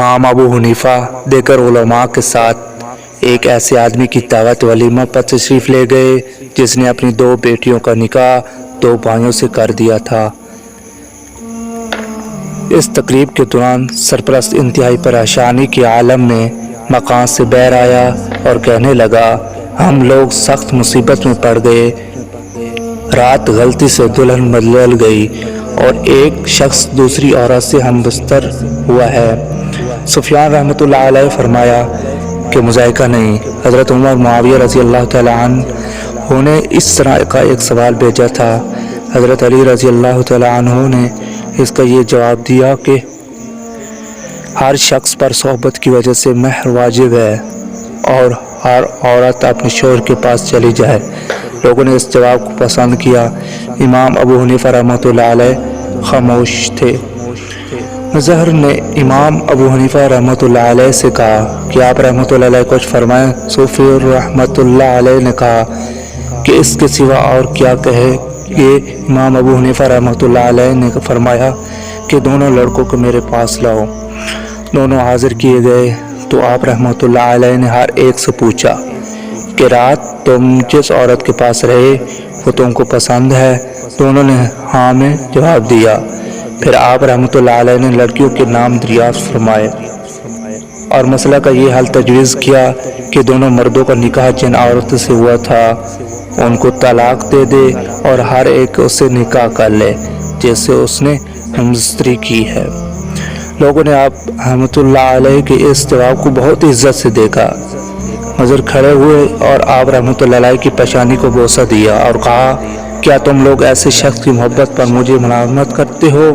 امام ابو حنیفہ دیگر علماء کے ساتھ ایک ایسے آدمی کی دعوت ولیمہ پر تشریف لے گئے جس نے اپنی 2 بیٹیوں کا نکاح 2 بھائیوں سے کر دیا تھا۔ اس تقریب کے دوران سرپرست انتہائی پریشانی کے عالم میں مکان سے باہر آیا اور کہنے لگا، ہم لوگ سخت مصیبت میں پڑ گئے۔ رات غلطی سے دلہن بدل گئی اور ایک شخص دوسری عورت سے ہم بستر ہوا ہے۔ سفیان رحمۃ اللہ علیہ فرمایا کہ مذائقہ نہیں۔ حضرت عمر معاویہ رضی اللہ تعالیٰ عنہ نے اس طرح کا ایک سوال بھیجا تھا۔ حضرت علی رضی اللہ تعالیٰ عنہ نے اس کا یہ جواب دیا کہ ہر شخص پر صحبت کی وجہ سے مہر واجب ہے اور ہر عورت اپنے شوہر کے پاس چلی جائے۔ لوگوں نے اس جواب کو پسند کیا۔ امام ابو حنیفہ رحمۃ اللہ علیہ خاموش تھے۔ مظہر نے امام ابو حنیفہ رحمۃ اللہ علیہ سے کہا کہ آپ رحمۃ اللہ علیہ کچھ فرمائیں۔ صوفی رحمۃ اللہ علیہ نے کہا کہ اس کے سوا اور کیا کہے یہ؟ امام ابو حنیفہ رحمۃ اللہ علیہ نے فرمایا کہ دونوں لڑکوں کو میرے پاس لاؤ۔ دونوں حاضر کیے گئے تو آپ رحمۃ اللہ علیہ نے ہر ایک سے پوچھا کہ رات تم جس عورت کے پاس رہے وہ تم کو پسند ہے؟ دونوں نے ہاں میں جواب دیا۔ پھر آپ رحمۃ اللہ علیہ نے لڑکیوں کے نام دریافت فرمائے اور مسئلہ کا یہ حل تجویز کیا کہ دونوں مردوں کا نکاح جن عورت سے ہوا تھا ان کو طلاق دے دے اور ہر ایک اس سے نکاح کر لے جس سے اس نے ہمزدری کی ہے۔ لوگوں نے آپ رحمۃ اللہ علیہ کے اس جواب کو بہت عزت سے دیکھا۔ مظہر کھڑے ہوئے اور آپ رحمۃ اللہ علیہ کی پیشانی کو بوسہ دیا اور کہا، کیا تم لوگ ایسے شخص کی محبت پر مجھے ملامت کرتے ہو